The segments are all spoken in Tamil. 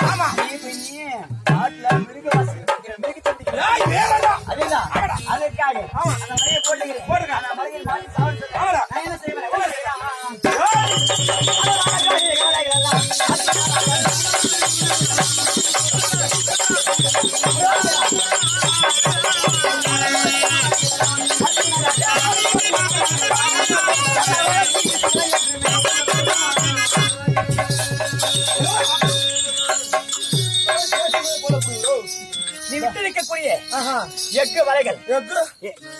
ஆமா காட்டுல அதேதான் அதற்காக அந்த மலையை போட்டுக்கிறேன் அந்த மலையில் மாட்டி சாப்பிட்டு நான் என்ன செய்வேன் நீ விட்டு இருக்கக்கூடிய எஃகு வலைகள்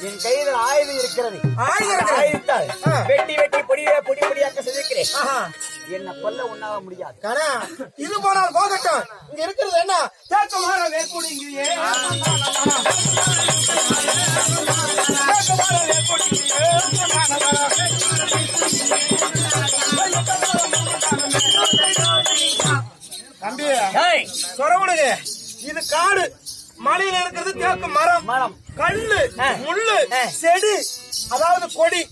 என் கையில் ஆயுதம் இருக்கிறது. ஆயுதத்தால் வெட்டி வெட்டி பொடி பொடியாக்க செதுக்கிறேன். என்ன கொல்ல உண்ணாக முடியாது. இது போனால் போகட்டும். இங்க இருக்கிறது என்ன தேக்கமான வேற்கூடிங்கிறியே தம்பி சொரவுடுங்க. இது காடு, மலையில இருக்கிறது தேக்கு மரம், கல்லு, முள்ளு, செடி, அதாவது கொடி,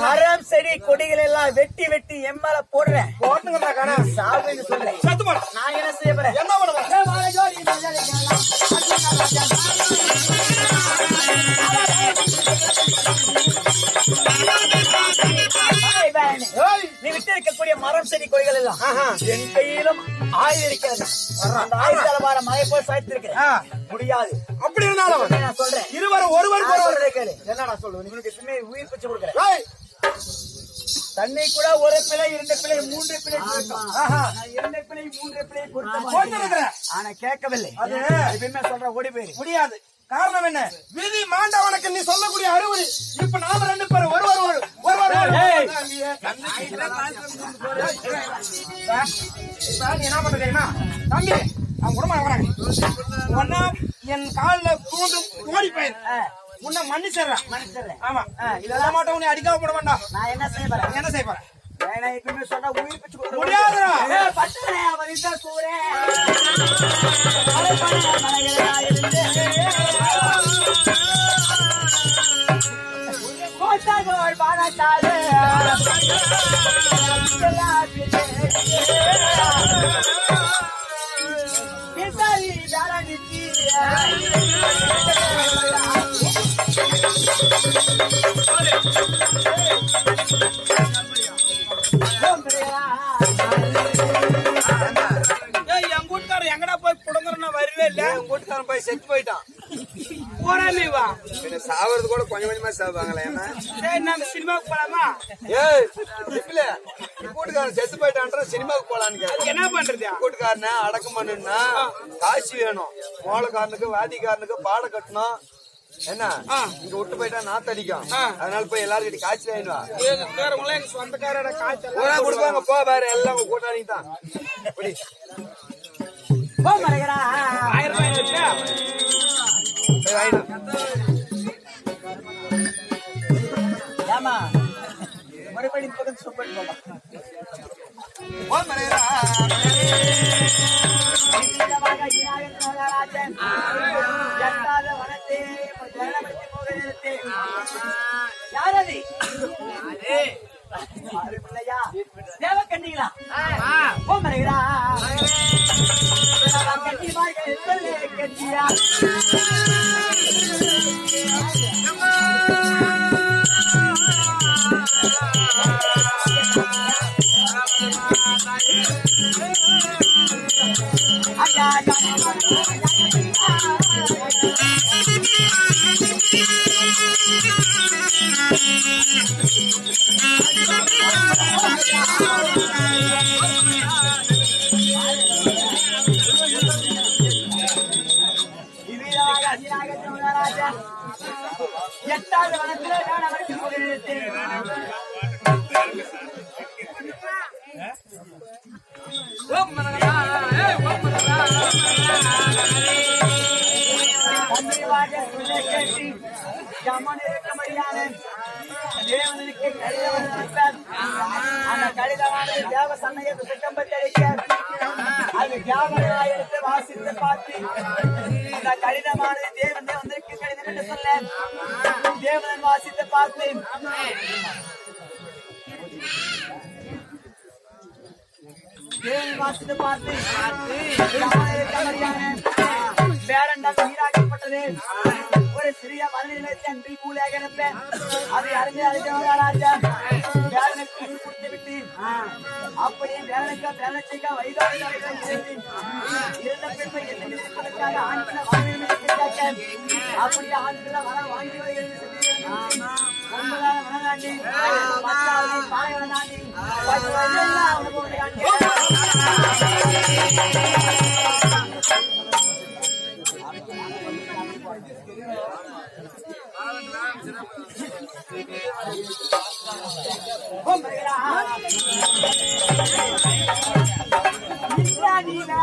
மரம் செடி கொடிகள் எல்லாம் வெட்டி வெட்டி எம்மால போடுறேன். போட்டுங்க சாப்பிட்டு சொல்றேன். சத்து போட நான் என்ன செய்ய போறேன்? என்ன பண்ணுவேன்? நீ விட்டு இருக்கக்கூடிய மரம் செடி கொடிகள் எல்லாம் என் கையிலும் ஆயுதம் இருக்கிறது. அந்த ஆயுதத்தால மழை போய் சாய்த்திருக்கிறேன். முடியாது. அப்படி இருந்தாலும் நான் சொல்றேன், இருவரும் ஒருவர் கேளு. என்னடா சொல்லுவேன்? உங்களுக்கு எப்பவுமே உயிர் பிச்சு கொடுக்குறேன். தண்ணி கூட ஒரு பிழை, 2 பிழை, 3 பிழை கொடுத்தோம். 2 பிழை 3 பிழை கொடுத்தோம். ஆனா கேட்கவில்லை. எப்பயுமே சொல்ற ஓடி போயிரு. முடியாது. காரணம் என்ன? விதி மாண்டவனுக்கு நீ சொல்லக்கூடிய அறிவுரை. இப்ப நாம 2 பேரும் ஒருவர் என்ன பண்ற தெரியுமா தம்பி? அவன் குடும்பம் வராங்க. ஒன்னா என் காலில் தூண்டு ஓடி போயிரு. உன்னை மன்னிச்சிடுறேன். ஆமா, இதெல்லாம் மாட்டோம். உன்னை அடிக்காம போட வேண்டாம். நான் என்ன செய்ய போறேன்? என்ன செய்ய போறேன்? எப்பவுமே சொன்னா உயிர் பிச்சு கொடுக்க முடியாதுடா. என் கூட்டுக்காரன் எங்கடா போய் புடங்குறா வரவே இல்ல. என் கூட்டுக்காரன் போய் செத்து போயிட்டான். போறாமே வா. சாவறது கூட கொஞ்சம் கொஞ்சமா சாவாங்களே. நம்ம சினிமாவுக்கு போலாமா? கூட்டுக்காரன் செத்து போயிட்டான்ற சினிமாவுக்கு போலான்னு என்ன பண்றது? கூட்டுக்காரன அடக்கம் பண்ணுன்னா காசு வேணும். மோளக்காரனுக்கு, வாதிக்காரனுக்கு பாட கட்டணும். என்ன இங்க விட்டு போயிட்டா நாத்தடிக்கும். அதனால போய் எல்லாரும் கிட்ட காய்ச்சி வாங்கிடுவா. எங்க சொந்தக்காரோட காய்ச்சல் கொடுப்பாங்க. போ பாரு, எல்லாம் கூட்டாளிங்க தான். ஏமா மறுபடி பக்கம் சூப்பர் யாரது? தேவக்கண்ணிகளா? மறைகிறா கட்டியா எட்டாவது வனத்தில் நான் அவருக்கு போகிறேன். தேவனுக்கு கடிதம் அந்த கடிதமானது தேவ சமயத்தை திட்டம் பற்றி அது தியாகமாக எடுத்து வாசித்து பார்த்து இந்த கடிதமானது தேவன் வந்திருக்கு கடிதம் என்று சொல்ல தேவன் வாசித்து பார்த்து தேவி வாசித்து பார்த்து வேறண்டால் நீராக்கப்பட்டது ஒரு சிறிய மனிதனுக்கு அன்பில் கூலியாக இருப்பேன் அதை அறிந்து அறிஞராஜா வேலனுக்கு உயிர் கொடுத்து விட்டு அப்படியே வேலனுக்கு வேலனுக்கு வயதான இருந்த பெண்மை என்ன இருப்பதற்காக ஆண்களை வாங்க அப்படியே ஆண்களை வர வாங்கி வருகிறது வனதாண்டி பாய் வனதாண்டி நீலா